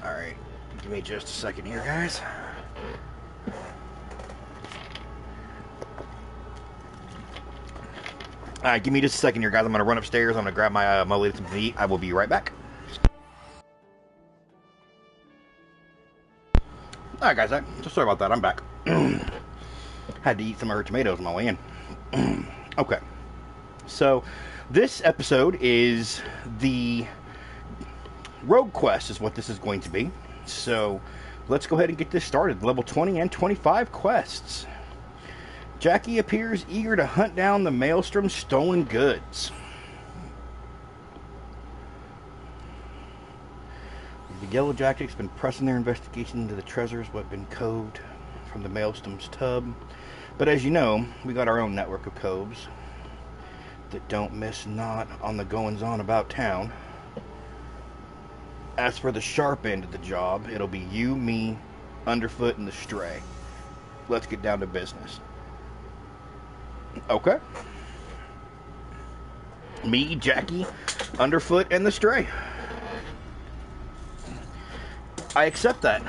Alright, give me just a second here, guys. Alright, give me just a second here, guys. I'm going to run upstairs. I'm going to grab my lady something to eat. I will be right back. Alright, guys. Just sorry about that. I'm back. Had to eat some of her tomatoes on my way in. Okay. So, this episode is the Rogue Quest is what this is going to be. So, let's go ahead and get this started. Level 20 and 25 quests. Jackie appears eager to hunt down the Maelstrom's stolen goods. The Yellow Jackets been pressing their investigation into the treasures what have been coved from the Maelstrom's tub. But as you know, we got our own network of coves that don't miss not on the goings-on about town. As for the sharp end of the job, it'll be you, me, Underfoot, and the Stray. Let's get down to business. Okay. Me, Jackie, Underfoot, and the Stray. I accept that.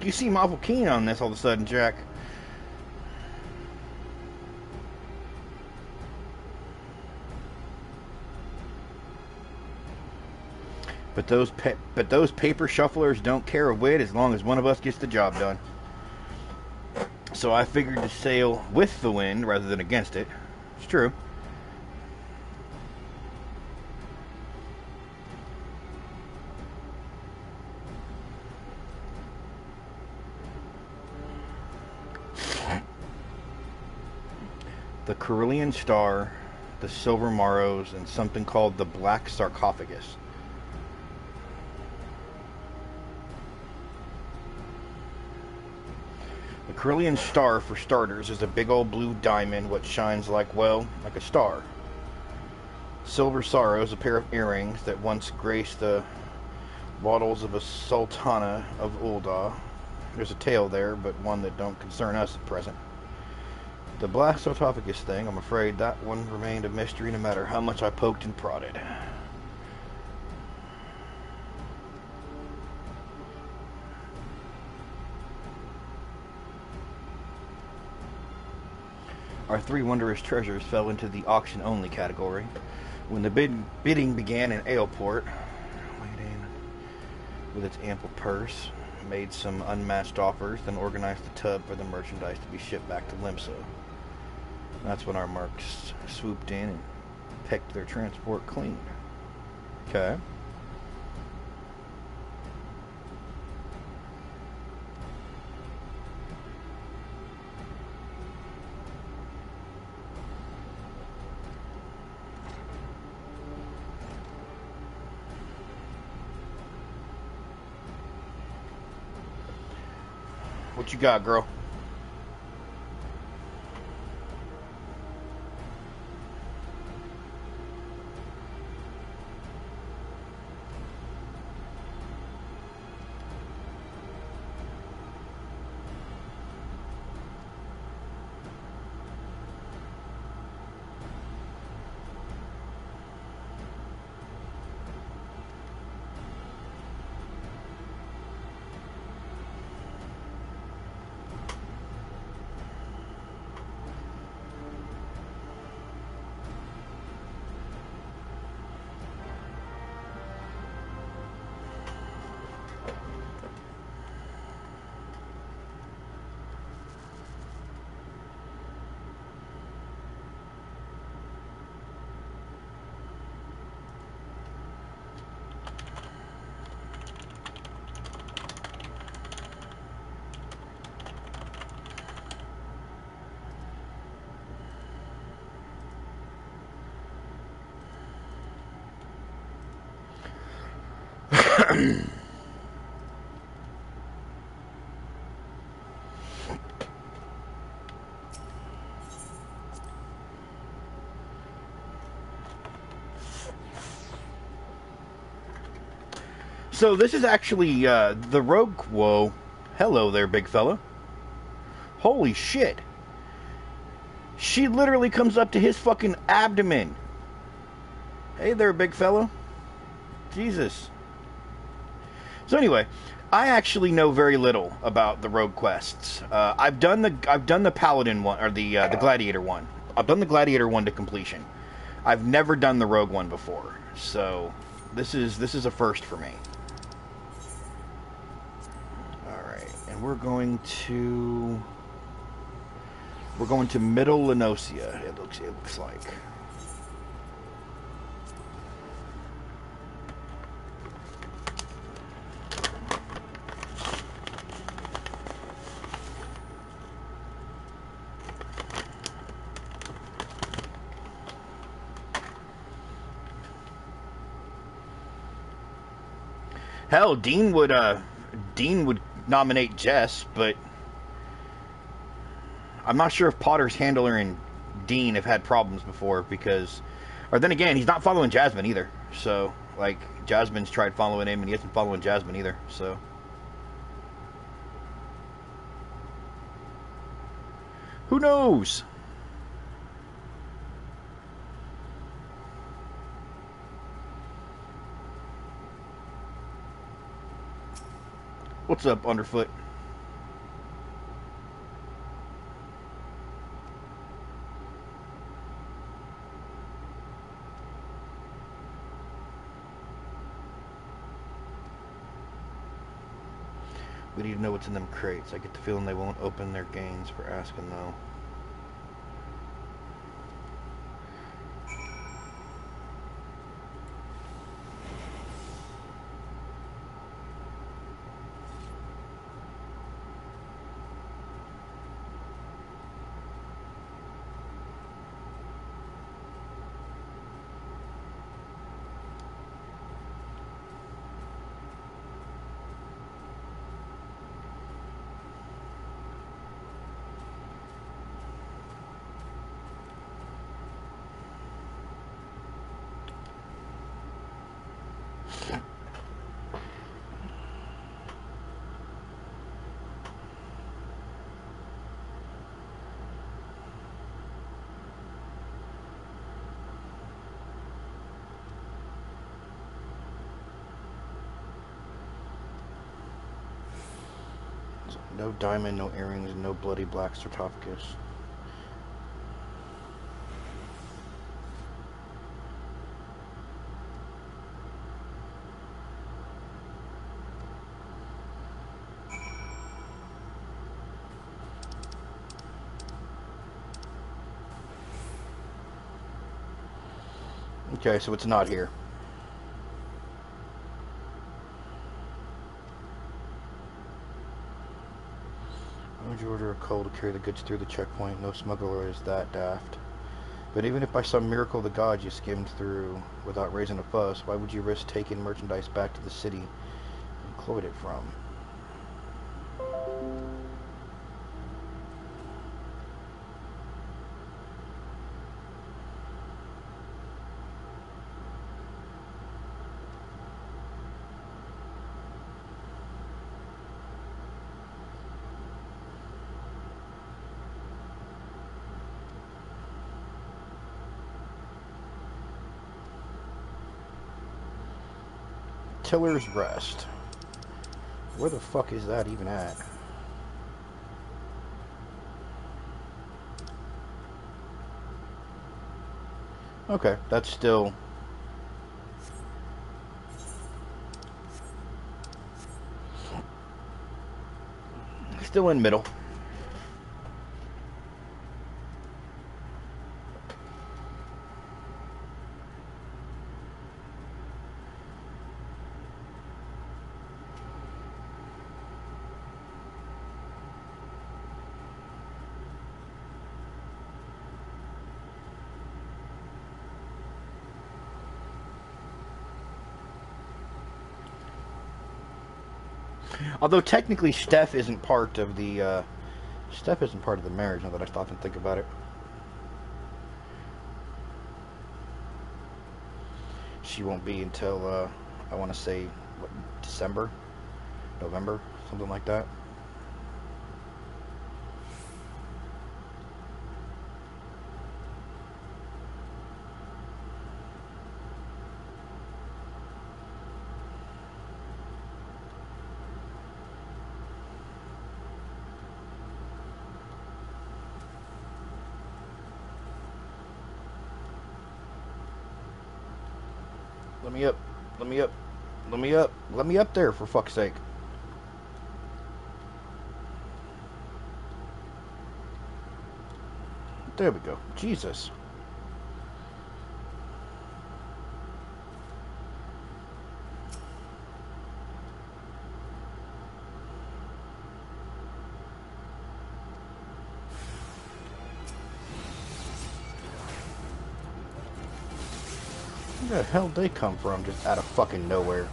You seem awful keen on this all of a sudden, Jack. But those paper shufflers don't care a whit as long as one of us gets the job done. So I figured to sail with the wind rather than against it. It's true. The Carillion Star, the Silver Morrows, and something called the Black Sarcophagus. The Carillion Star, for starters, is a big old blue diamond what shines like, well, like a star. Silver Sorrows, a pair of earrings that once graced the wattles of a Sultana of Ul'dah. There's a tale there, but one that don't concern us at present. The Black Sarcophagus thing, I'm afraid that one remained a mystery no matter how much I poked and prodded. Our three wondrous treasures fell into the auction-only category. When the bidding began in Aleport, waiting with its ample purse, made some unmatched offers, then organized the tub for the merchandise to be shipped back to Limso. That's when our marks swooped in and pecked their transport clean. Okay. What you got, girl? So this is actually the rogue. Whoa, hello there, big fella. Holy shit! She literally comes up to his fucking abdomen. Hey there, big fella. Jesus. So anyway, I actually know very little about the rogue quests. I've done the paladin one, or the gladiator one. I've done the gladiator one to completion. I've never done the rogue one before, so this is a first for me. All right, and we're going to Middle Lenosia. It looks like. Hell, Dean would nominate Jess, but I'm not sure if Potter's handler and Dean have had problems before because, or then again, he's not following Jasmine either. So, like, Jasmine's tried following him and he isn't following Jasmine either. So, who knows? What's up, Underfoot? We need to know what's in them crates. I get the feeling they won't open their gains for asking, though. No diamond, no earrings, no bloody black sarcophagus. Okay, so it's not here. Why would you order a coal to carry the goods through the checkpoint? No smuggler is that daft. But even if by some miracle of the gods you skimmed through without raising a fuss, why would you risk taking merchandise back to the city you cloyed it from? Tiller's Rest. Where the fuck is that even at? Okay, that's still in middle. Although technically Steph isn't part of the marriage, now that I stop and think about it. She won't be until I want to say what, December, November, something like that. Let me up. Let me up. Let me up. Let me up there, for fuck's sake. There we go. Jesus. Where the hell did they come from, just out of fucking nowhere?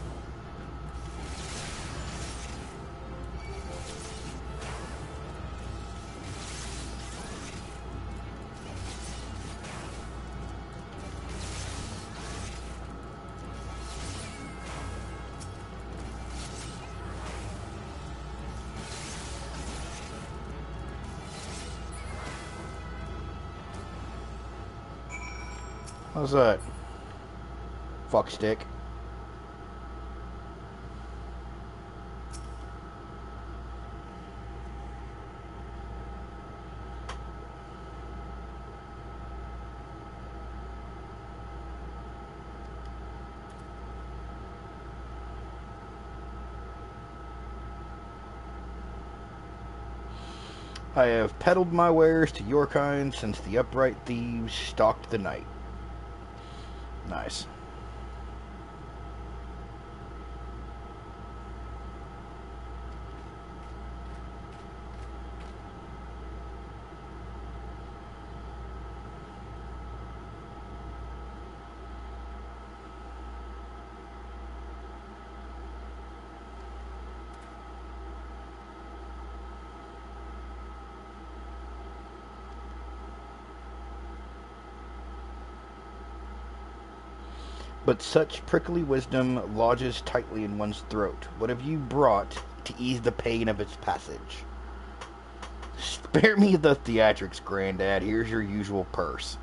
How's that? Fuck stick. I have peddled my wares to your kind since the upright thieves stalked the night. Nice. But such prickly wisdom lodges tightly in one's throat. What have you brought to ease the pain of its passage? Spare me the theatrics, Granddad. Here's your usual purse.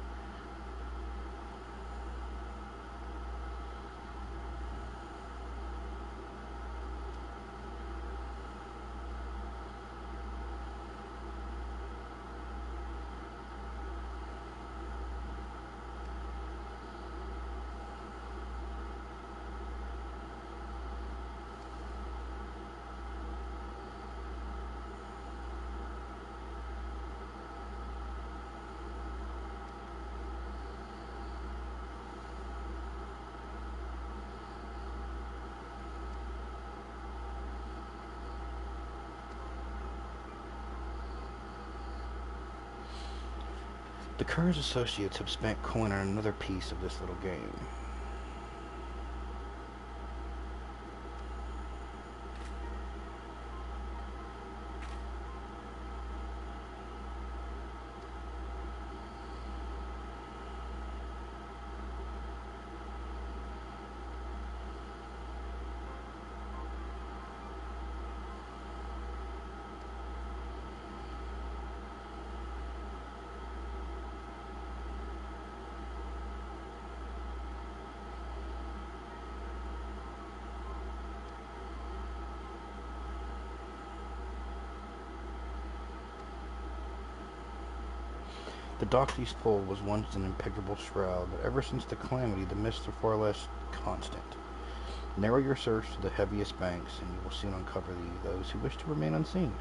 The Kerr's associates have spent coin on another piece of this little game. The dock-thief's pole was once an impenetrable shroud, but ever since the calamity, the mists are far less constant. Narrow your search to the heaviest banks, and you will soon uncover those who wish to remain unseen.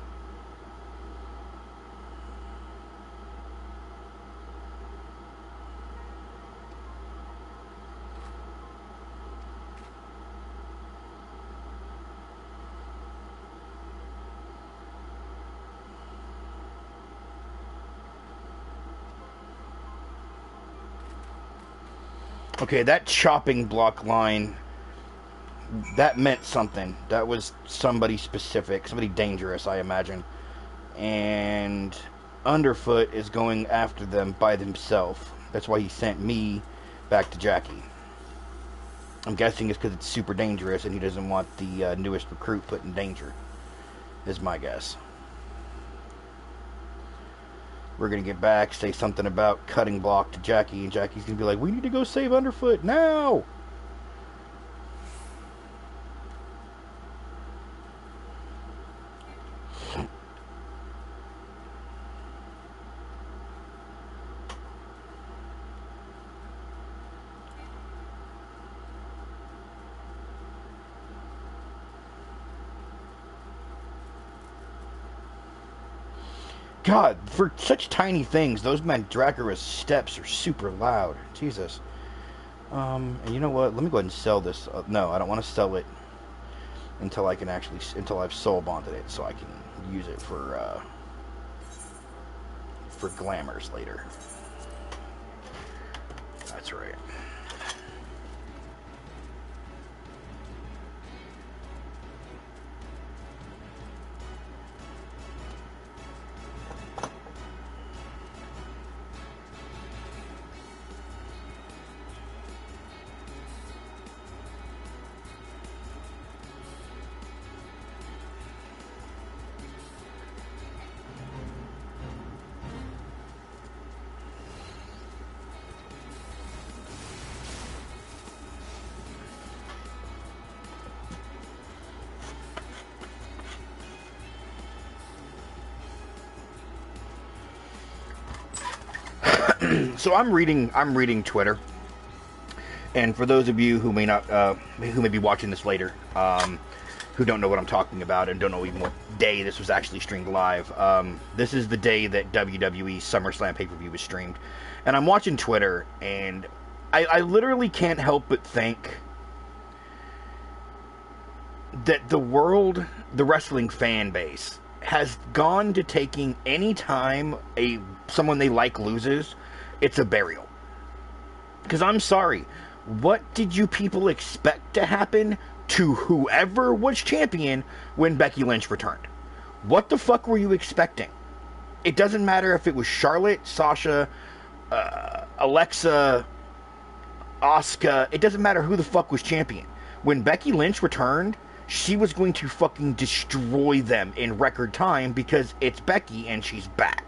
Okay, that chopping block line, that meant something. That was somebody specific, somebody dangerous, I imagine. And Underfoot is going after them by themselves. That's why he sent me back to Jackie. I'm guessing it's because it's super dangerous and he doesn't want the newest recruit put in danger, is my guess. We're going to get back, say something about cutting block to Jackie, and Jackie's going to be like, we need to go save Underfoot now! God, for such tiny things, those Mandragora's steps are super loud. Jesus. And you know what? Let me go ahead and sell this. No, I don't want to sell it until I can actually, until I've soul bonded it, so I can use it for glamours later. That's right. So I'm reading Twitter, and for those of you who may not, who may be watching this later, who don't know what I'm talking about and don't know even what day this was actually streamed live, this is the day that WWE SummerSlam pay-per-view was streamed, and I'm watching Twitter, and I literally can't help but think that the wrestling fan base has gone to taking any time someone they like loses, it's a burial. Because I'm sorry, what did you people expect to happen to whoever was champion when Becky Lynch returned? What the fuck were you expecting? It doesn't matter if it was Charlotte, Sasha, Alexa, Asuka. It doesn't matter who the fuck was champion. When Becky Lynch returned, she was going to fucking destroy them in record time because it's Becky and she's back.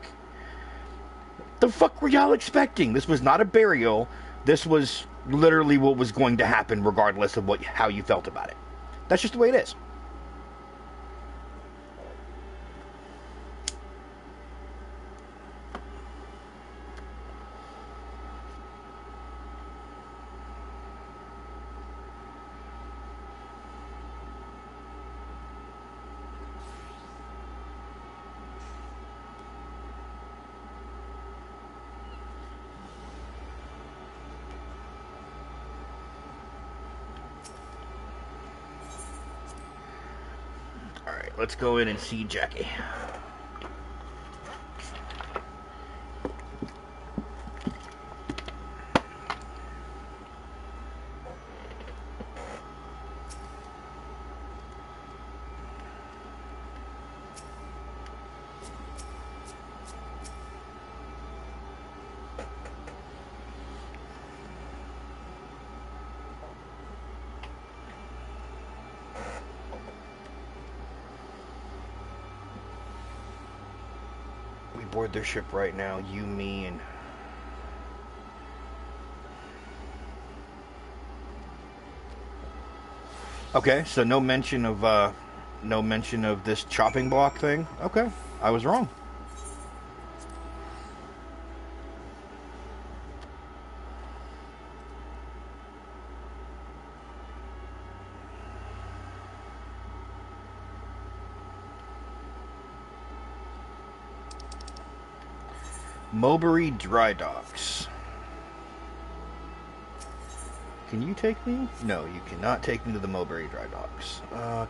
The fuck were y'all expecting? This was not a burial. This was literally what was going to happen regardless of how you felt about it. That's just the way it is. Let's go in and see Jackie. Board their ship right now, you, me, and okay, so no mention of this chopping block thing. Okay, I was wrong. Mulberry Dry Docks. Can you take me? No, you cannot take me to the Mulberry Dry Docks.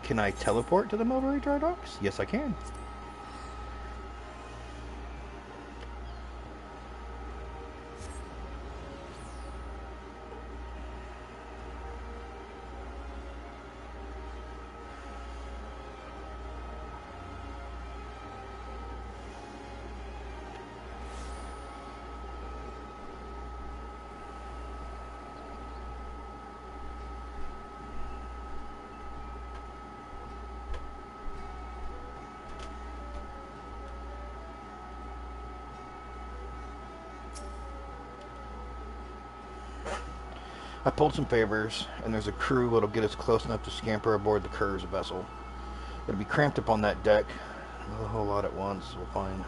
Can I teleport to the Mulberry Dry Docks? Yes, I can. I pulled some favors, and there's a crew that'll get us close enough to scamper aboard the Cur's vessel. It'll be cramped up on that deck. Not a whole lot at once. We'll find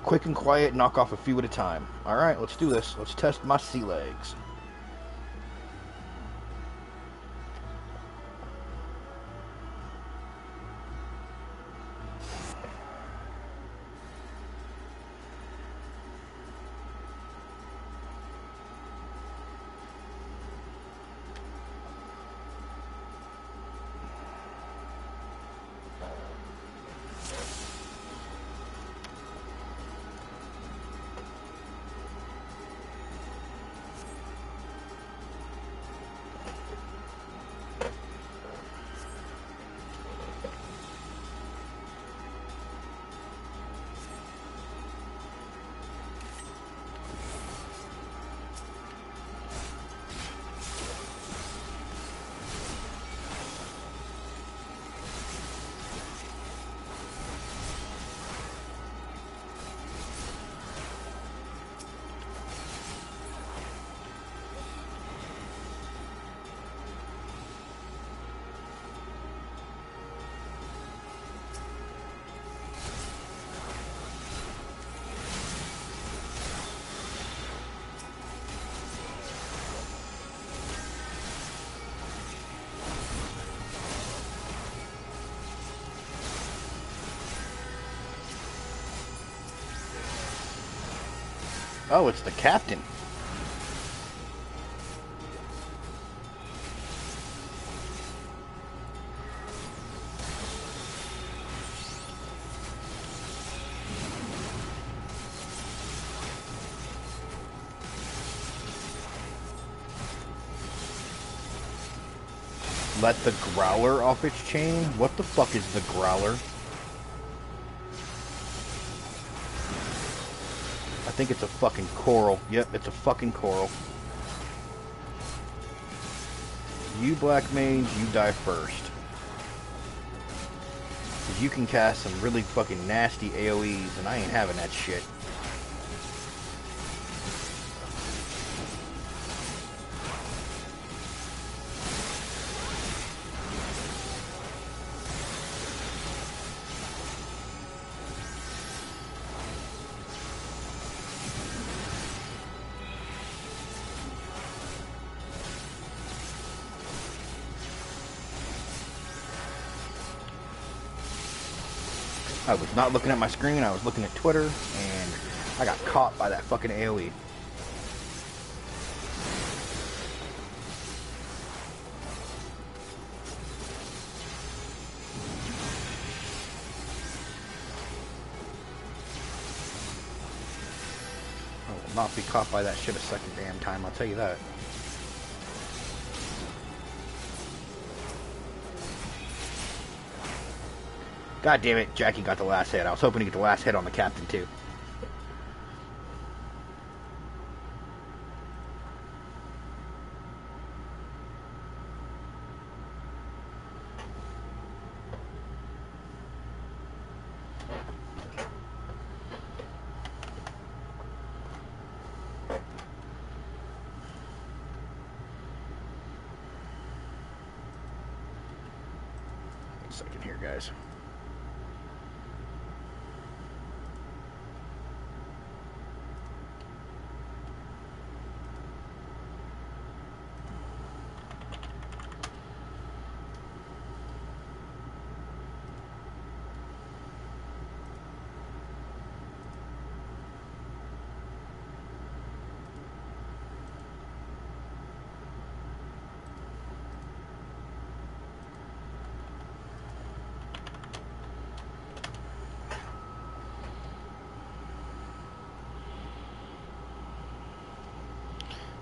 quick and quiet, knock off a few at a time. Alright, let's do this. Let's test my sea legs. Oh, it's the captain. Let the growler off its chain? What the fuck is the growler? I think it's a fucking coral. Yep, it's a fucking coral. You black mage, you die first. 'Cause you can cast some really fucking nasty AoEs, and I ain't having that shit. I was not looking at my screen, I was looking at Twitter, and I got caught by that fucking AoE. I will not be caught by that shit a second damn time, I'll tell you that. God damn it, Jackie got the last hit. I was hoping to get the last hit on the captain, too. One second here, guys.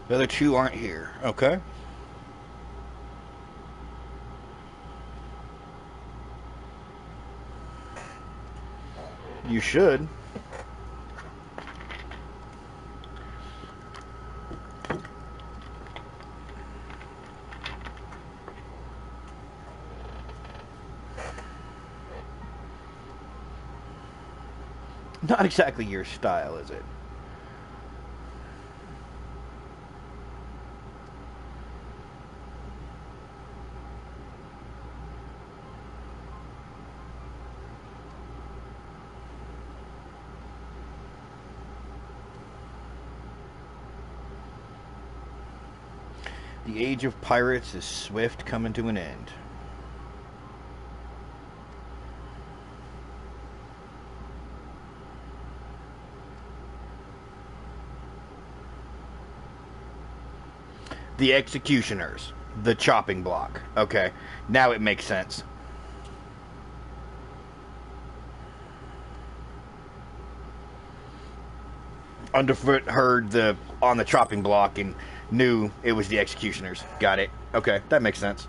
The other two aren't here. Okay. You should. Not exactly your style, is it? The age of pirates is swift coming to an end. The executioners. The chopping block. Okay, now it makes sense. Underfoot heard the on the chopping block and knew it was the executioners. Got it. Okay, that makes sense.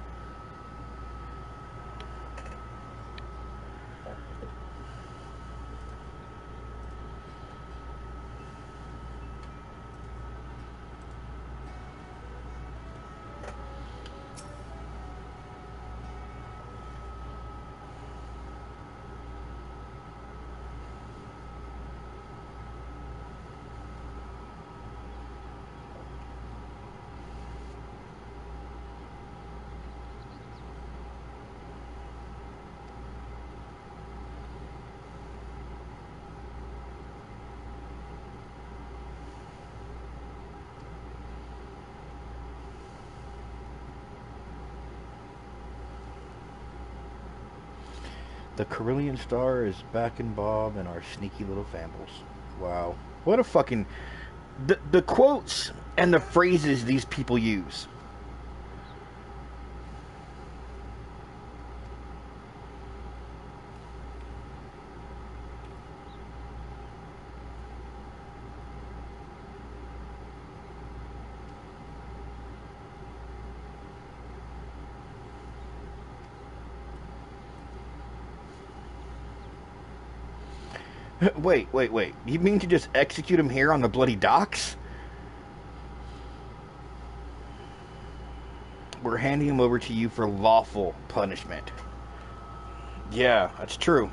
The Carillion Star is backing Bob and our sneaky little fambles. Wow. What a fucking... The quotes and the phrases these people use. Wait. You mean to just execute him here on the bloody docks? We're handing him over to you for lawful punishment. Yeah, that's true.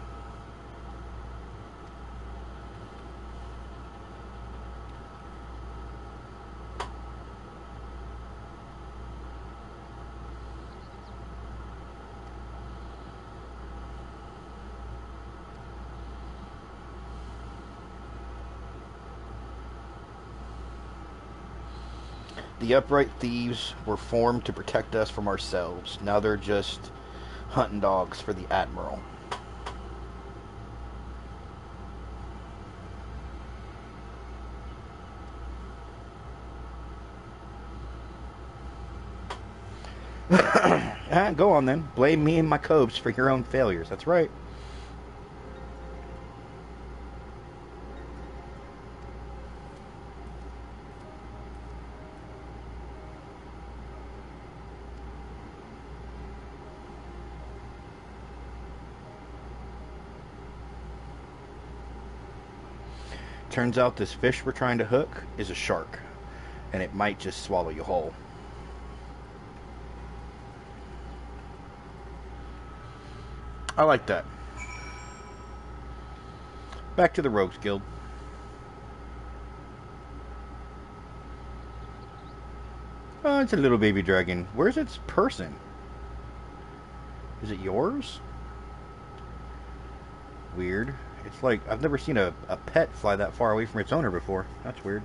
The upright thieves were formed to protect us from ourselves. Now they're just hunting dogs for the Admiral. Go on then. Blame me and my copes for your own failures. That's right. Turns out this fish we're trying to hook is a shark, and it might just swallow you whole. I like that. Back to the Rogues Guild. Oh, it's a little baby dragon. Where's its person? Is it yours? Weird. It's like, I've never seen a pet fly that far away from its owner before. That's weird.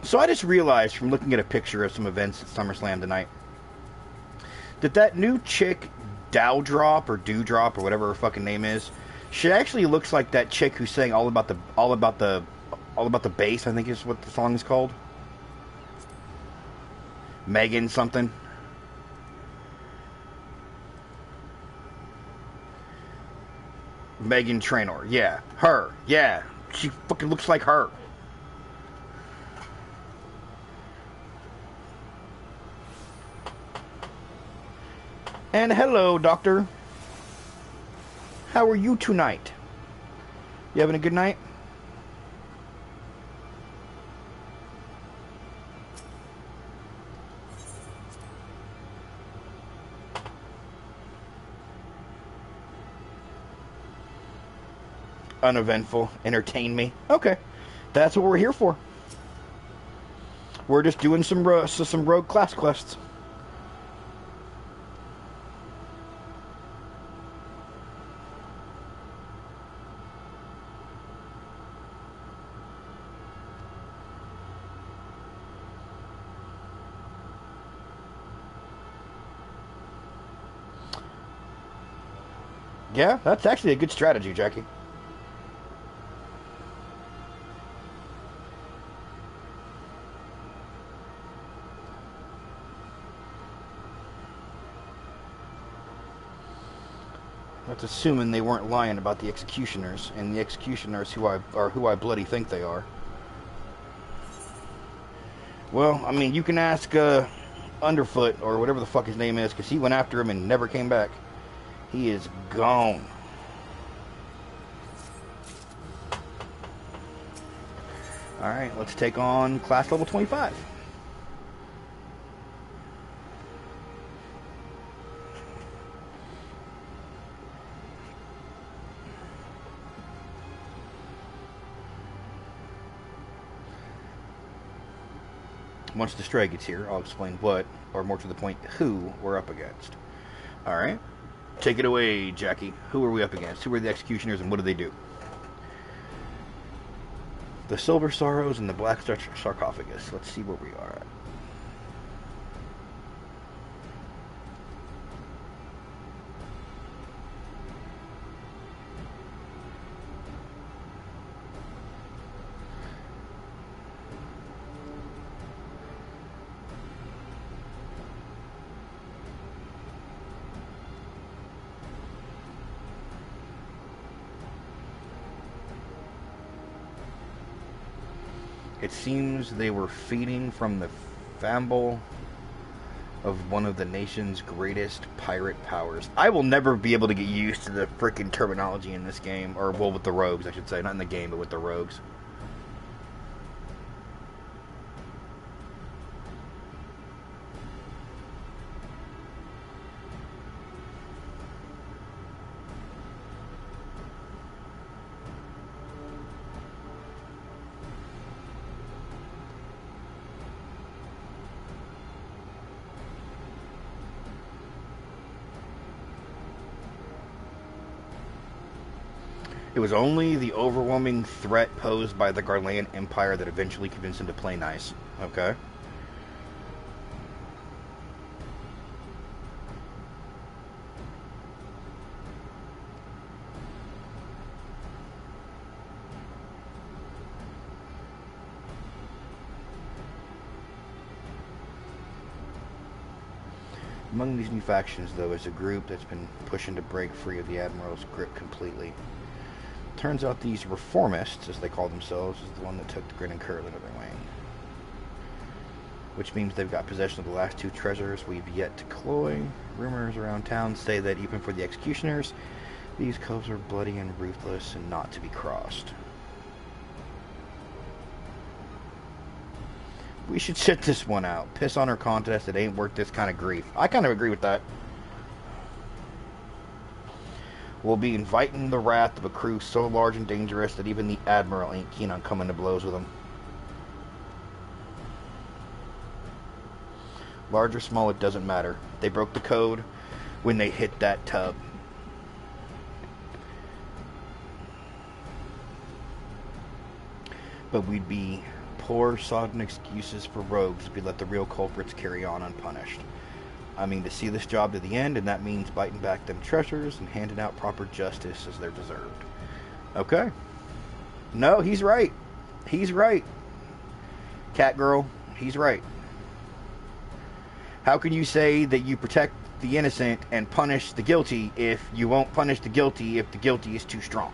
So I just realized from looking at a picture of some events at SummerSlam tonight that new chick Dowdrop or Dewdrop or whatever her fucking name is, she actually looks like that chick who sang all about the bass. I think is what the song is called. Megan something. Megan Trainor. Yeah, her. Yeah, she fucking looks like her. And hello, Doctor. How are you tonight? You having a good night? Uneventful. Entertain me. Okay. That's what we're here for. We're just doing some rogue class quests. Yeah, that's actually a good strategy, Jackie. That's assuming they weren't lying about the executioners, and the executioners who I bloody think they are. Well, I mean, you can ask Underfoot or whatever the fuck his name is, because he went after him and never came back. He is gone. Alright, let's take on class level 25. Once the stray gets here, I'll explain what, or more to the point, who we're up against. Alright? Take it away, Jackie. Who are we up against? Who are the executioners and what do they do? The Silver Sorrows and the Black Sarcophagus. Let's see where we are at. It seems they were feeding from the famble of one of the nation's greatest pirate powers. I will never be able to get used to the freaking terminology in this game. Or, well, with the rogues, I should say. Not in the game, but with the rogues. It was only the overwhelming threat posed by the Garlean Empire that eventually convinced him to play nice. Okay. Among these new factions, though, is a group that's been pushing to break free of the Admiral's grip completely. Turns out these reformists, as they call themselves, is the one that took the Grin and Curlin under their wing. Which means they've got possession of the last two treasures we've yet to cloy. Rumors around town say that even for the executioners, these coves are bloody and ruthless and not to be crossed. We should sit this one out. Piss on her contest, it ain't worth this kind of grief. I kind of agree with that. We'll be inviting the wrath of a crew so large and dangerous that even the Admiral ain't keen on coming to blows with them. Large or small, it doesn't matter. They broke the code when they hit that tub. But we'd be poor, sodden excuses for rogues be let the real culprits carry on unpunished. I mean to see this job to the end, and that means biting back them treasures and handing out proper justice as they're deserved. Okay. No, he's right. He's right. Cat girl, he's right. How can you say that you protect the innocent and punish the guilty if you won't punish the guilty if the guilty is too strong?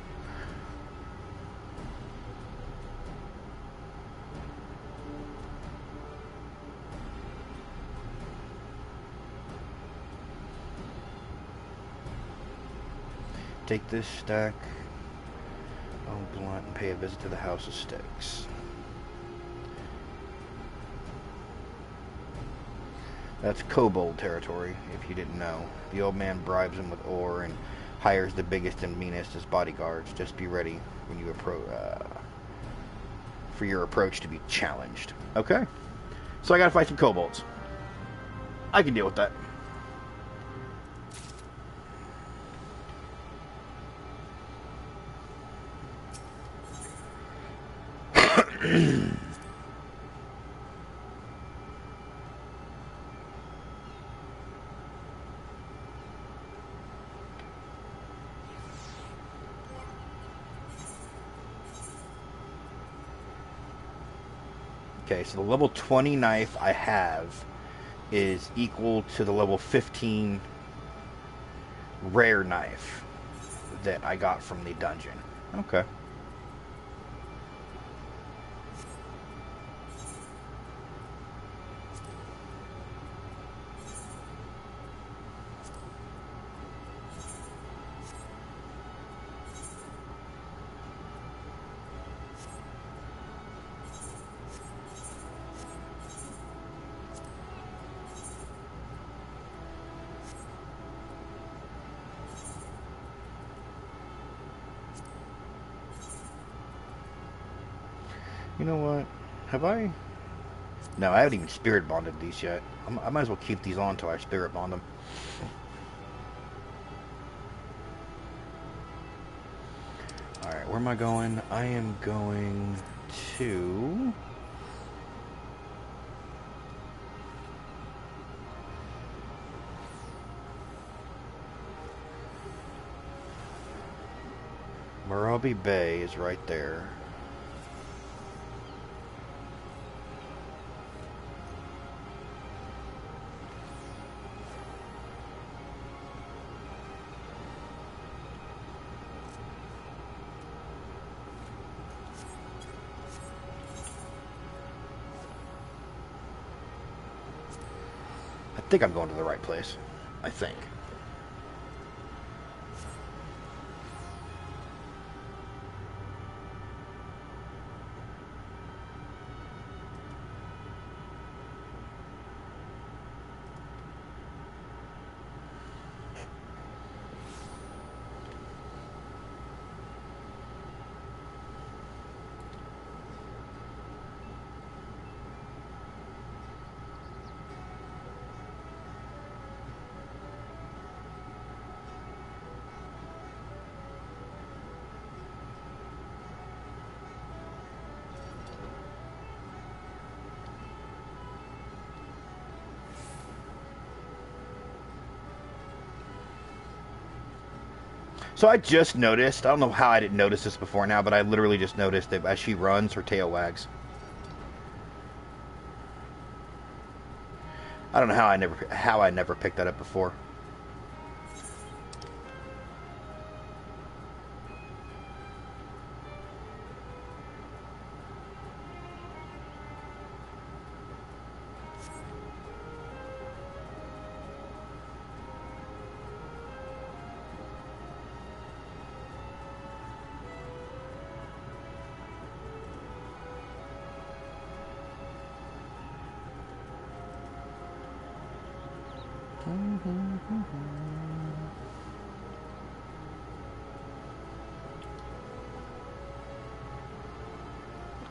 Take this stack of blunt and pay a visit to the House of Sticks. That's kobold territory, if you didn't know. The old man bribes him with ore and hires the biggest and meanest as bodyguards. Just be ready when you for your approach to be challenged. Okay. So I gotta fight some kobolds. I can deal with that. Okay, so the level 20 knife I have is equal to the level 15 rare knife that I got from the dungeon. Okay. You know what? Have I? No, I haven't even spirit bonded these yet. I might as well keep these on until I spirit bond them. Alright, where am I going? I am going to... Marabi Bay is right there. I think I'm going to the right place. I think. So I just noticed, I don't know how I didn't notice this before now, but I literally just noticed that as she runs, her tail wags. I don't know how I never picked that up before.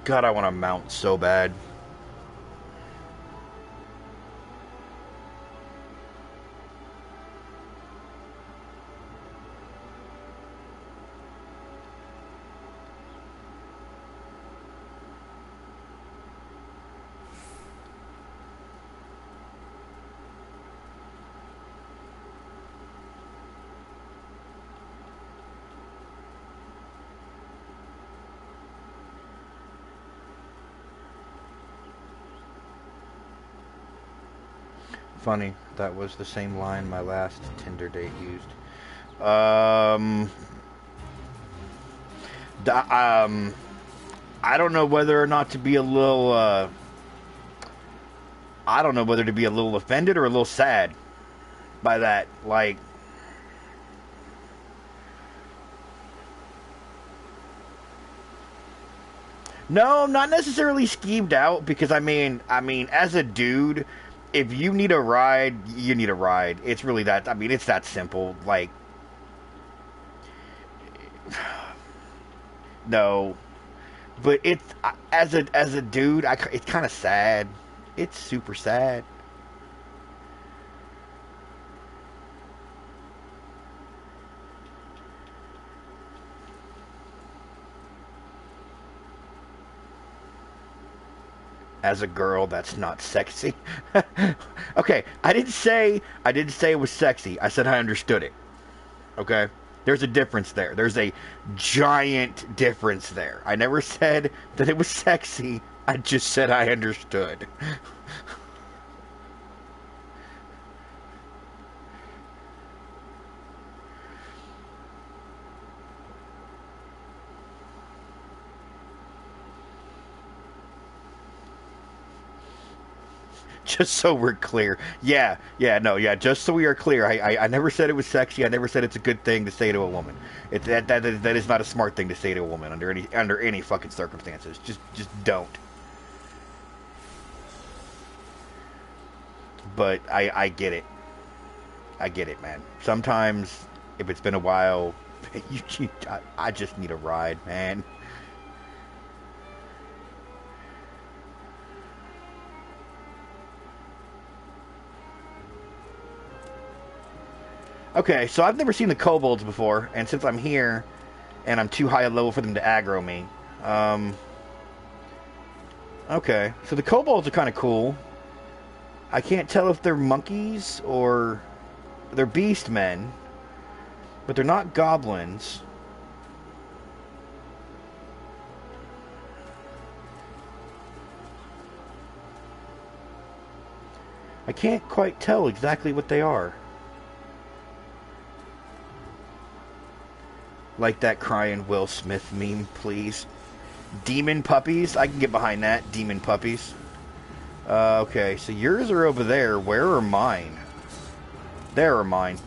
God, I want to mount so bad. Funny, that was the same line my last Tinder date used. I don't know whether or not to be a little, I don't know whether to be a little offended or a little sad by that. Like, no, not necessarily skeeved out, because I mean, as a dude, if you need a ride, you need a ride. It's really that, I mean, it's that simple. Like, no. But it's, as a dude, it's kind of sad. It's super sad. As a girl, that's not sexy. Okay, I didn't say it was sexy. I said I understood it. Okay? There's a difference there. There's a giant difference there. I never said that it was sexy. I just said I understood. Just so we're clear. Yeah, just so we are clear. I never said it was sexy. I never said it's a good thing to say to a woman. That is not a smart thing to say to a woman under any fucking circumstances. Just don't. But I get it. I get it, man. Sometimes, if it's been a while, I just need a ride, man. Okay, so I've never seen the kobolds before, and since I'm here, and I'm too high a level for them to aggro me, okay, so the kobolds are kind of cool. I can't tell if they're monkeys or they're beast men, but they're not goblins. I can't quite tell exactly what they are. Like that crying Will Smith meme, please. Demon puppies? I can get behind that. Demon puppies. Okay, so yours are over there. Where are mine? There are mine.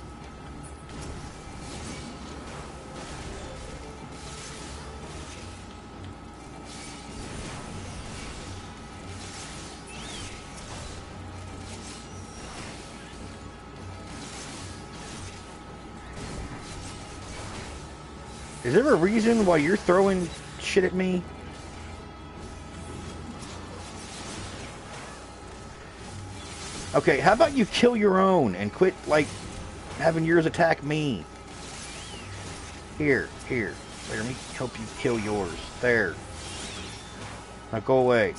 Is there a reason why you're throwing shit at me? Okay, how about you kill your own and quit, like, having yours attack me? Here. Let me help you kill yours. There. Now go away.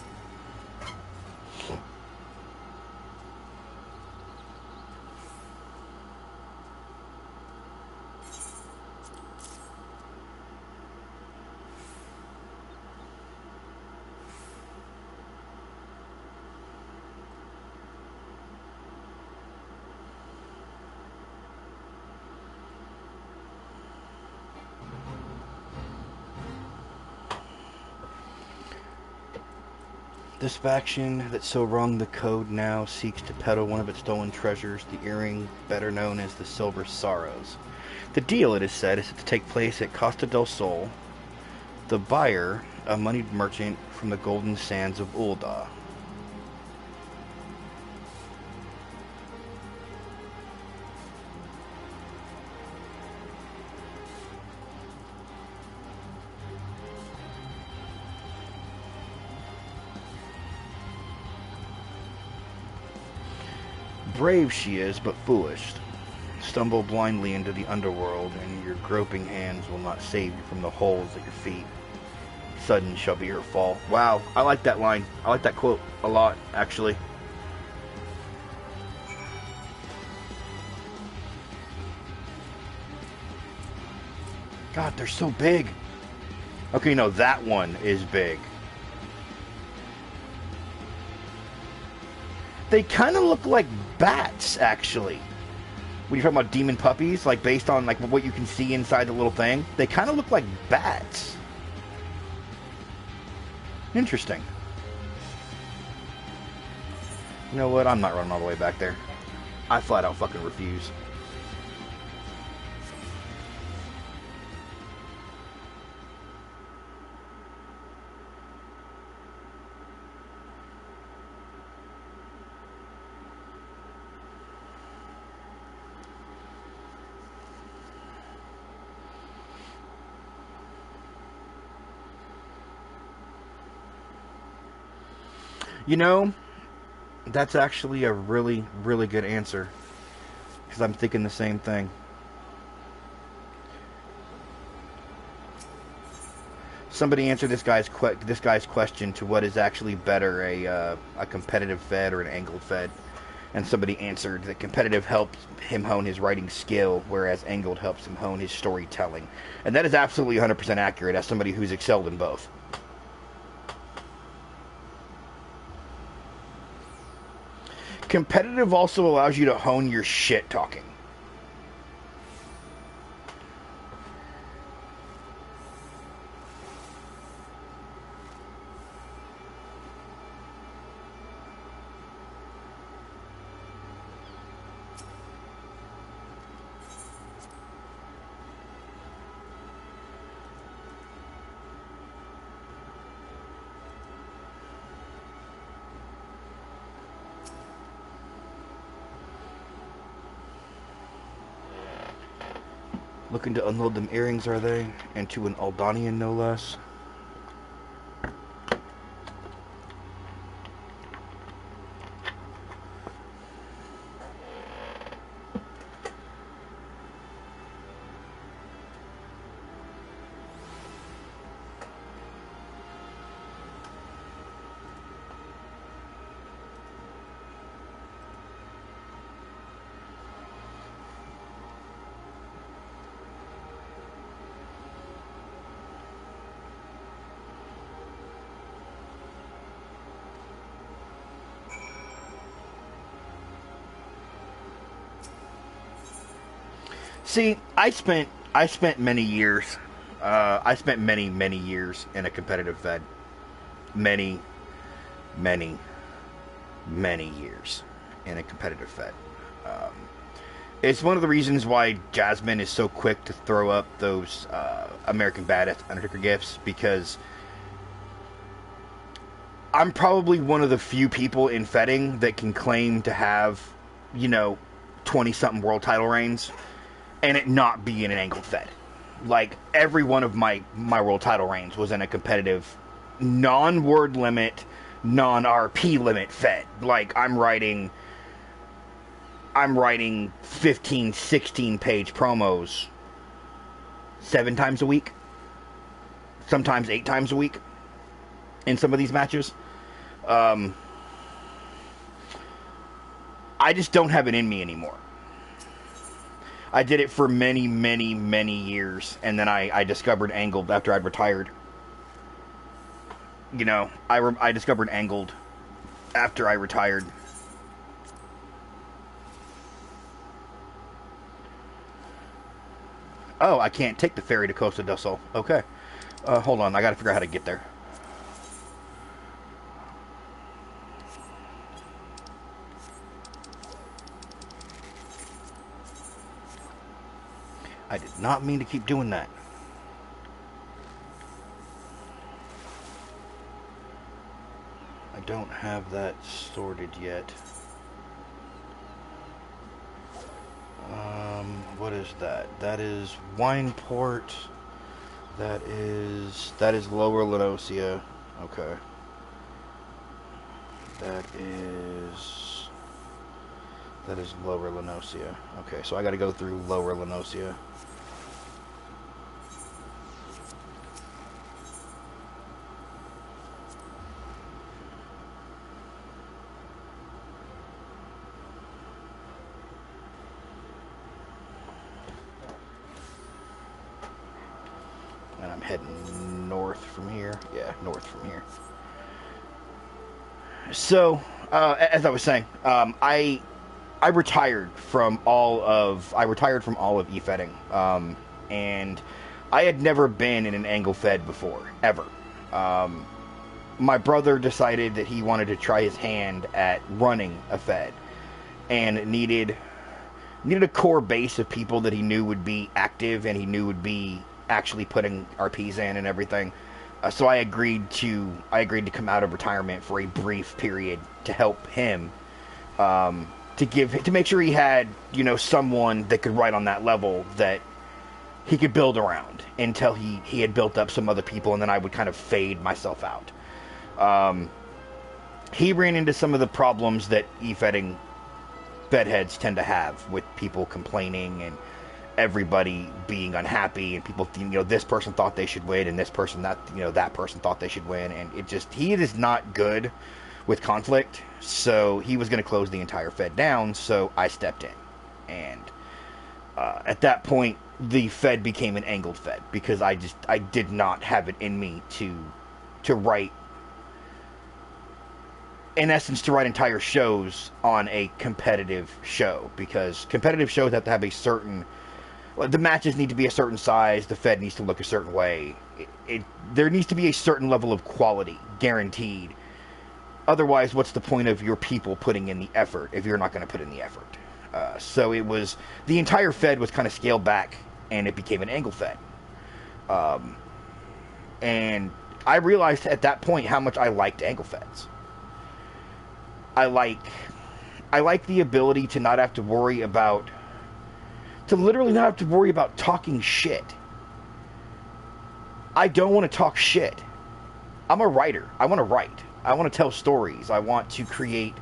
This faction that so wrung the code now seeks to peddle one of its stolen treasures, the earring, better known as the Silver Sorrows. The deal, it is said, is to take place at Costa del Sol. The buyer, a moneyed merchant from the golden sands of Ul'dah. Brave she is, but foolish. Stumble blindly into the underworld, and your groping hands will not save you from the holes at your feet. Sudden shall be her fall. Wow, I like that line. I like that quote a lot, actually. God, they're so big. Okay, no, that one is big. They kind of look like bats, actually. When you're talking about demon puppies, like based on like what you can see inside the little thing, they kind of look like bats. Interesting. You know what? I'm not running all the way back there. I flat out fucking refuse. You know, that's actually a really, really good answer. Because I'm thinking the same thing. Somebody answer this guy's question to what is actually better, a competitive fed or an angled fed. And somebody answered that competitive helps him hone his writing skill, whereas angled helps him hone his storytelling. And that is absolutely 100% accurate as somebody who's excelled in both. Competitive also allows you to hone your shit talking. Looking to unload them earrings, are they? And to an Aldanian, no less. See, I spent many years. I spent many years in a competitive fed. Many years in a competitive fed. It's one of the reasons why Jasmine is so quick to throw up those American Badass Undertaker gifts, because I'm probably one of the few people in fedding that can claim to have, 20-something world title reigns and it not be in an angled fed. Like, every one of my world title reigns was in a competitive, non-word limit, non-RP limit fed. Like, I'm writing 15, 16 page promos 7 times a week, sometimes 8 times a week in some of these matches. I just don't have it in me anymore. I did it for many years, and then I discovered angled after I'd retired. I discovered angled after I retired. Oh, I can't take the ferry to Costa del Sol. Okay. Hold on, I gotta figure out how to get there. I did not mean to keep doing that. I don't have that sorted yet. What is that? That is Wineport. That is Lower Lenosia. Okay. That is Lower Lenosia. Okay, so I gotta go through Lower Lenosia. Heading north from here. Yeah, north from here. So, as I was saying, I retired from all of e-fedding, and I had never been in an angle fed before, ever. My brother decided that he wanted to try his hand at running a fed, and needed a core base of people that he knew would be active and he knew would be actually putting RPs in and everything. So I agreed to come out of retirement for a brief period to help him, to make sure he had, someone that could write on that level that he could build around until he had built up some other people, and then I would kind of fade myself out. He ran into some of the problems that e-fedding bedheads tend to have, with people complaining and everybody being unhappy, and people, this person thought they should win, and this person that person thought they should win, and he is not good with conflict, so he was going to close the entire fed down, so I stepped in, and at that point the fed became an angled fed, because I did not have it in me to write, in essence, to write entire shows on a competitive show, because competitive shows have to have the matches need to be a certain size, the fed needs to look a certain way, there needs to be a certain level of quality guaranteed. Otherwise, what's the point of your people putting in the effort if you're not going to put in the effort? So the entire fed was kind of scaled back, and it became an angle fed. And I realized at that point how much I liked angle feds. I like the ability to not have to worry about, literally not have to worry about talking shit. I don't want to talk shit. I'm a writer. I want to write. I want to tell stories. I want to create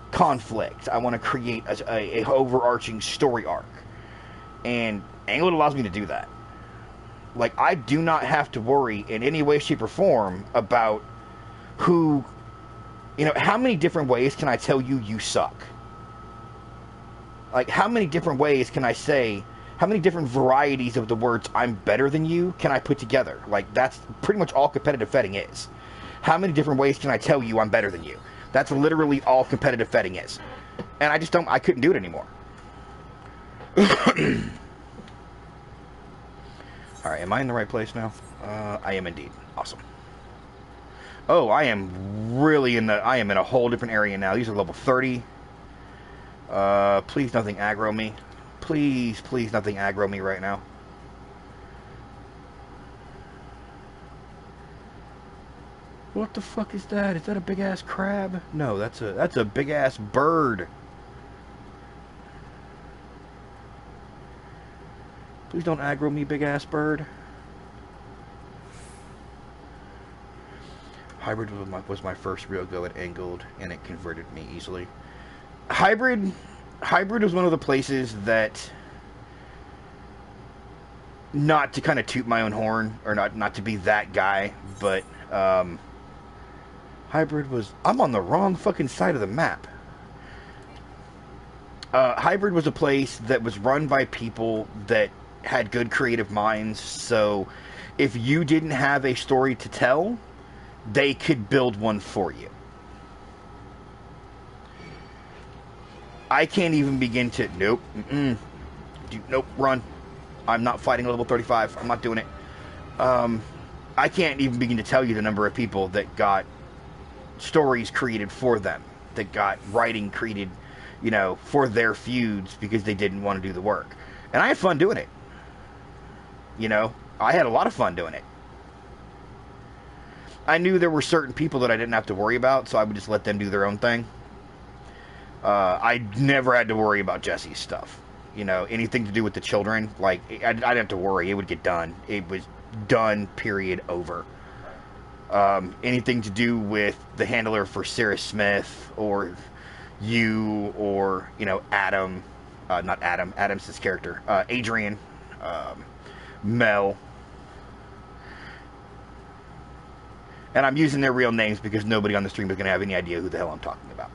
conflict. I want to create a overarching story arc. And Angled allows me to do that. Like, I do not have to worry in any way, shape, or form about who, how many different ways can I tell you suck? Like, how many different ways can I say, how many different varieties of the words I'm better than you can I put together? Like, that's pretty much all competitive fedding is. How many different ways can I tell you I'm better than you? That's literally all competitive fedding is. And I couldn't do it anymore. Alright, am I in the right place now? I am indeed. Awesome. Oh, I am in a whole different area now. These are level 30. Please nothing aggro me. Please nothing aggro me right now. What the fuck is that? Is that a big ass crab? No, that's a big ass bird. Please don't aggro me, big ass bird. Hybrid was my first real go at angled, and it converted me easily. Hybrid was one of the places that, not to kind of toot my own horn, or not to be that guy, but Hybrid was... I'm on the wrong fucking side of the map. Hybrid was a place that was run by people that had good creative minds, so if you didn't have a story to tell, they could build one for you. I can't even begin to... Nope. Nope, run. I'm not fighting a level 35. I'm not doing it. I can't even begin to tell you the number of people that got stories created for them, that got writing created, for their feuds because they didn't want to do the work. And I had fun doing it. I had a lot of fun doing it. I knew there were certain people that I didn't have to worry about, so I would just let them do their own thing. I never had to worry about Jesse's stuff. Anything to do with the children, like, I didn't have to worry. It would get done. It was done, period, over. Anything to do with the handler for Sarah Smith, or you, or, Adam, not Adam, Adam's his character, Adrian, Mel, and I'm using their real names because nobody on the stream is going to have any idea who the hell I'm talking about.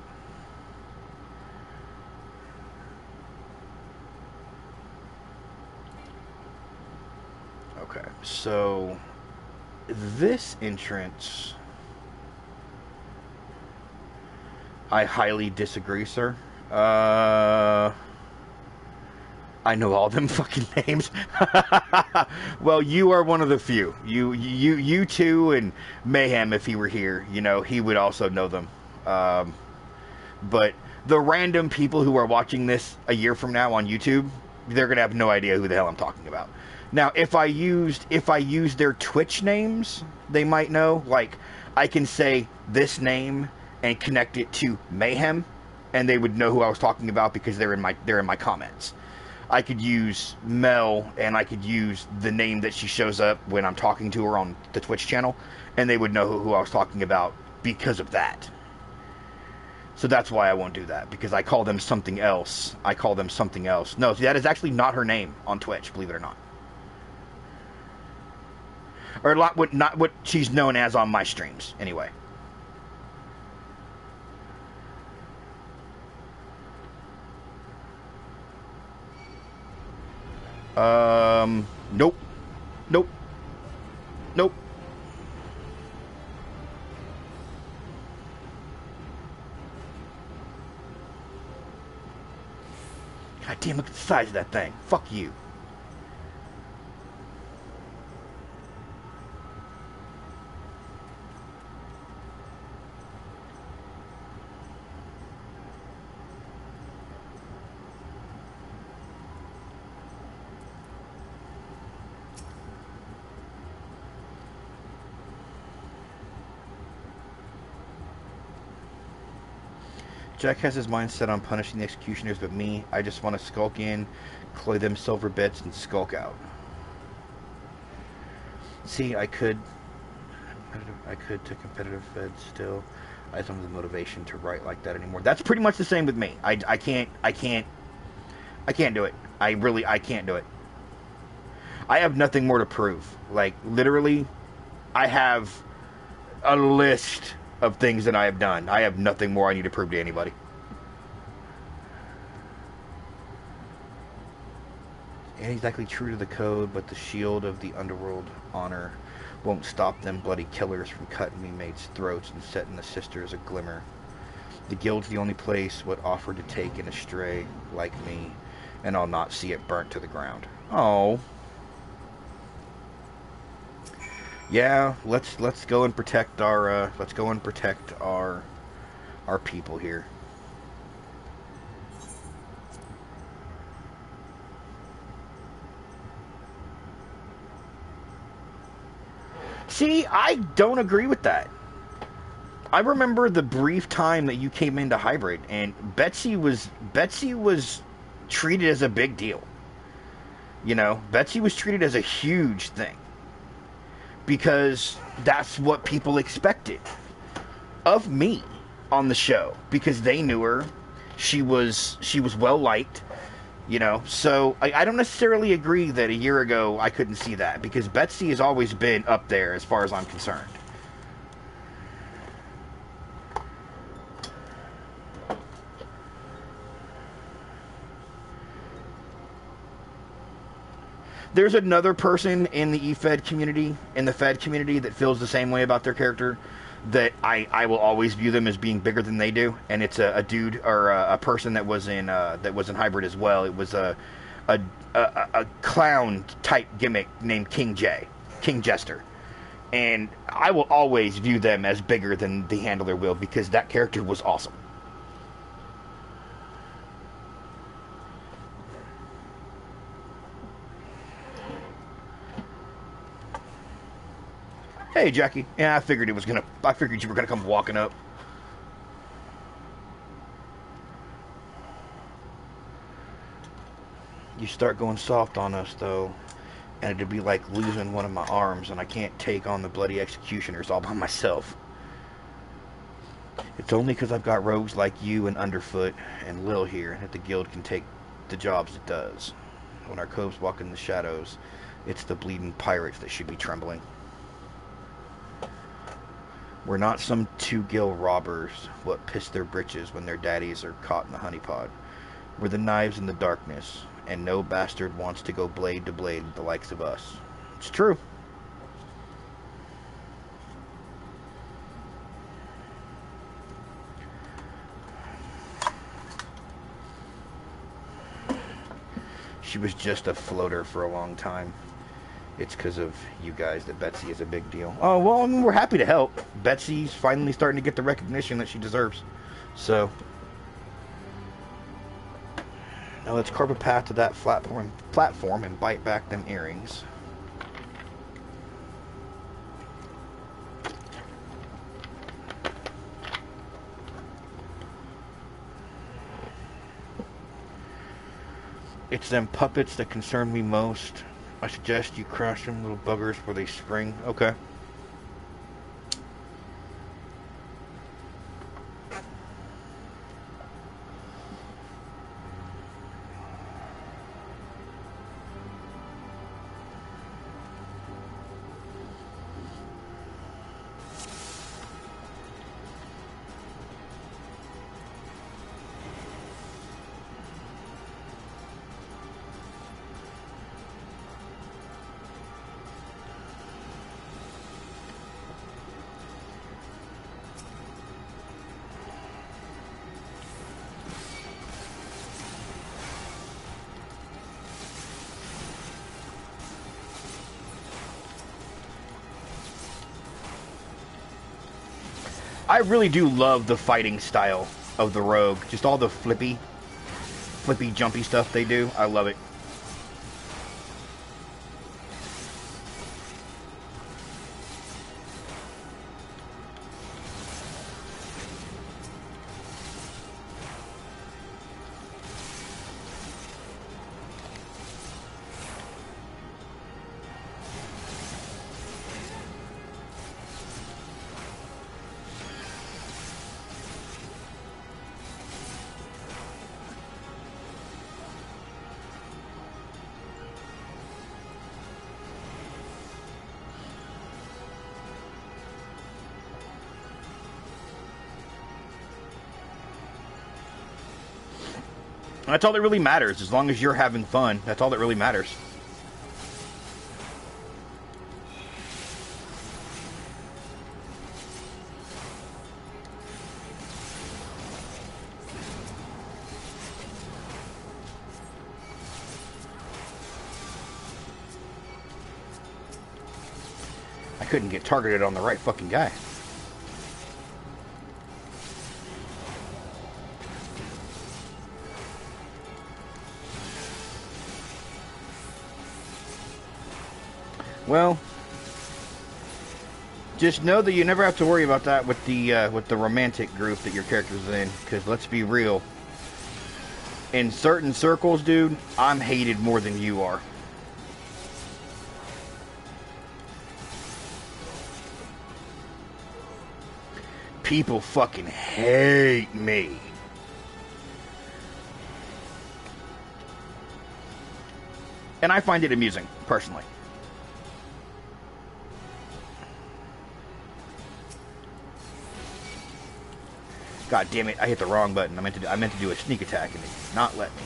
Okay, so this entrance I highly disagree, sir. I know all them fucking names. Well, you are one of the few. You two, and Mayhem, if he were here, you know, he would also know them. But the random people who are watching this a year from now on YouTube, they're gonna have no idea who the hell I'm talking about. Now, if I used their Twitch names, they might know. Like, I can say this name and connect it to Mayhem, and they would know who I was talking about because they're in my comments. I could use Mel, and I could use the name that she shows up when I'm talking to her on the Twitch channel, and they would know who I was talking about because of that. So that's why I won't do that, because I call them something else. No, see, that is actually not her name on Twitch, believe it or not. Or not what she's known as on my streams, anyway. Nope. Nope. Nope. God damn, look at the size of that thing. Fuck you. Jack has his mind set on punishing the executioners, but me, I just want to skulk in, cloy them silver bits, and skulk out. See, I could to competitive fed still. I just don't have the motivation to write like that anymore. That's pretty much the same with me. I can't do it. I can't do it. I have nothing more to prove. Like, literally, I have a list of things that I have done. I have nothing more I need to prove to anybody. Ain't exactly true to the code, but the shield of the underworld honor won't stop them bloody killers from cutting me mates' throats and setting the sisters a glimmer. The guild's the only place what offered to take an astray like me, and I'll not see it burnt to the ground. Oh. Yeah, let's go and protect our our people here. See, I don't agree with that. I remember the brief time that you came into Hybrid, and Betsy was treated as a big deal. You know, Betsy was treated as a huge thing. Because that's what people expected of me on the show, because they knew her. She was well liked, you know. So I don't necessarily agree that a year ago I couldn't see that, because Betsy has always been up there as far as I'm concerned. There's another person in the Fed community, that feels the same way about their character, that I will always view them as being bigger than they do, and it's a dude or a person that was in Hybrid as well. It was a clown type gimmick named King Jester, and I will always view them as bigger than the Handler will, because that character was awesome. Hey, Jackie. Yeah, I figured you were gonna come walking up. You start going soft on us, though, and it'd be like losing one of my arms, and I can't take on the bloody executioners all by myself. It's only because I've got rogues like you and Underfoot and Lil here that the guild can take the jobs it does. When our coves walk in the shadows, it's the bleeding pirates that should be trembling. We're not some two-gill robbers what piss their britches when their daddies are caught in the honeypot. We're the knives in the darkness, and no bastard wants to go blade to blade with the likes of us. It's true. She was just a floater for a long time. It's because of you guys that Betsy is a big deal. Oh, well, I mean, we're happy to help. Betsy's finally starting to get the recognition that she deserves. So, now let's carve a path to that platform and bite back them earrings. It's them puppets that concern me most. I suggest you crush them little buggers before they spring. Okay. I really do love the fighting style of the rogue. Just all the flippy, jumpy stuff they do. I love it. That's all that really matters. As long as you're having fun, that's all that really matters. I couldn't get targeted on the right fucking guy. Well, just know that you never have to worry about that with the romantic group that your character's in. Because let's be real, in certain circles, dude, I'm hated more than you are. People fucking hate me. And I find it amusing, personally. God damn it, I hit the wrong button. I meant to do a sneak attack and it did not let me.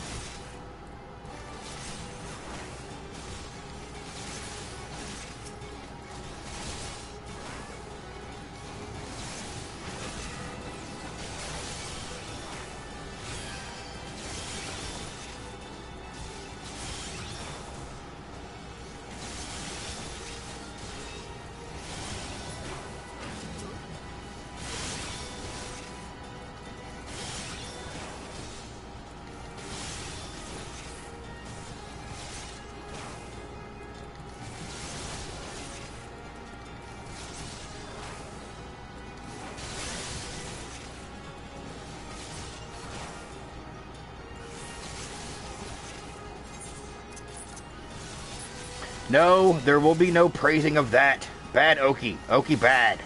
No, there will be no praising of that. Bad Oki. Oki bad.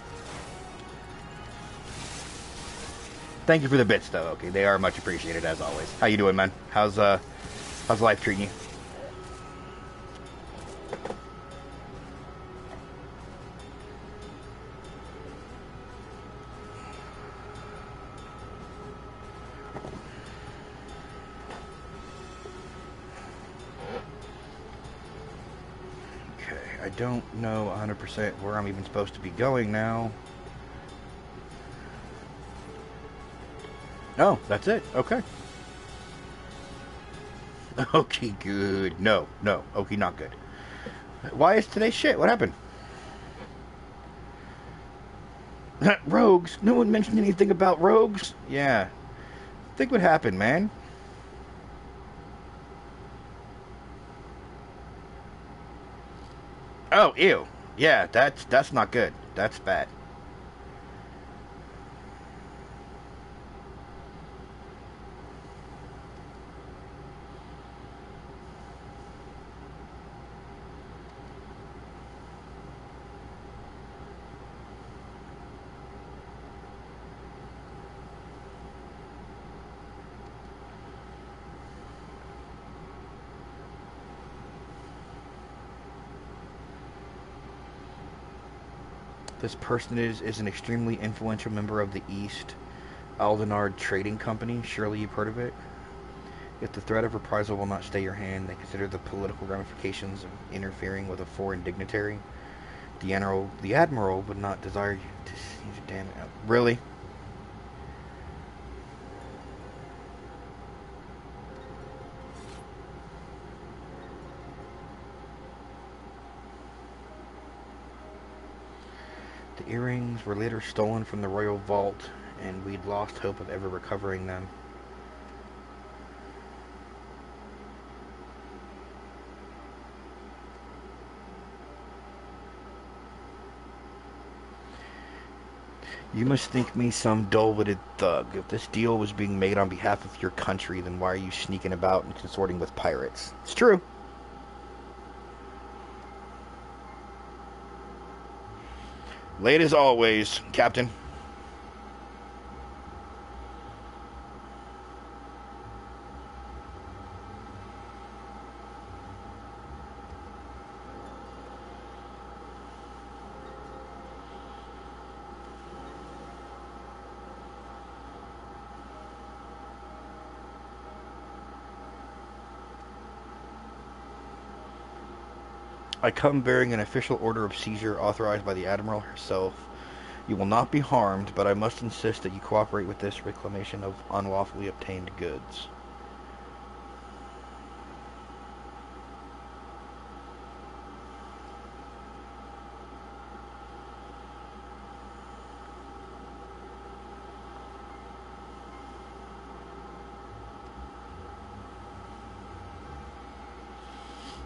Thank you for the bits, though, Oki. They are much appreciated, as always. How you doing, man? How's life treating you? I don't know 100% where I'm even supposed to be going now. Oh, that's it. Okay. Okay, good. No, no. Okay, not good. Why is today shit? What happened? Rogues? No one mentioned anything about rogues? Yeah. Think what happened, man. Oh, ew. Yeah, that's not good. That's bad. This personage is an extremely influential member of the East Aldenard Trading Company. Surely you've heard of it. If the threat of reprisal will not stay your hand, then consider the political ramifications of interfering with a foreign dignitary. The admiral would not desire you to seize a damn. Really? The earrings were later stolen from the royal vault, and we'd lost hope of ever recovering them. You must think me some dull-witted thug. If this deal was being made on behalf of your country, then why are you sneaking about and consorting with pirates? It's true. Late as always, Captain. I come bearing an official order of seizure authorized by the Admiral herself. You will not be harmed, but I must insist that you cooperate with this reclamation of unlawfully obtained goods.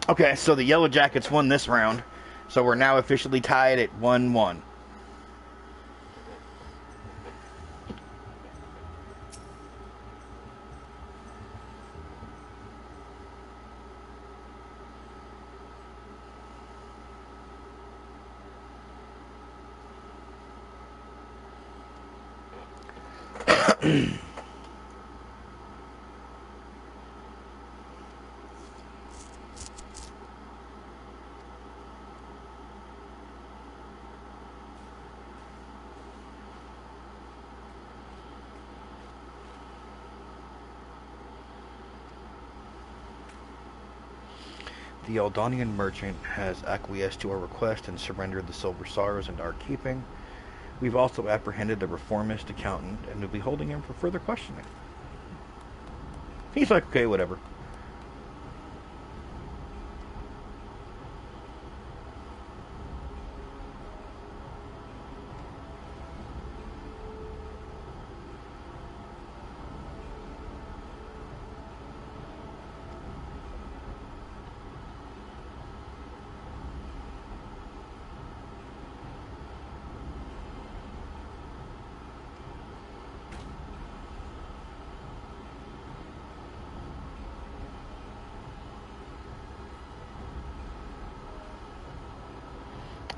Okay, so the Yellow Jackets won this round, so we're now officially tied at 1-1. The Eldonian merchant has acquiesced to our request and surrendered the silver SARs into our keeping. We've also apprehended the reformist accountant and will be holding him for further questioning. He's like, okay, whatever.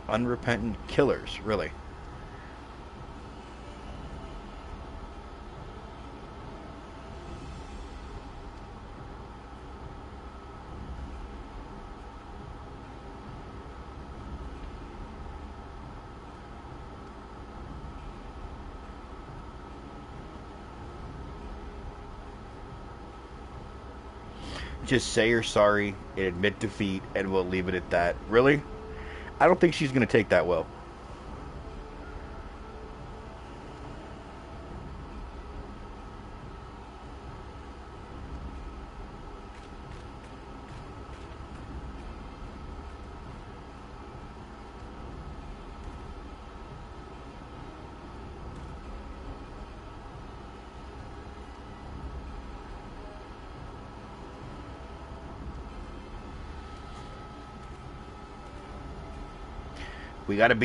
Unrepentant killers, really. Just say you're sorry and admit defeat, and we'll leave it at that. Really? I don't think she's going to take that well. We gotta be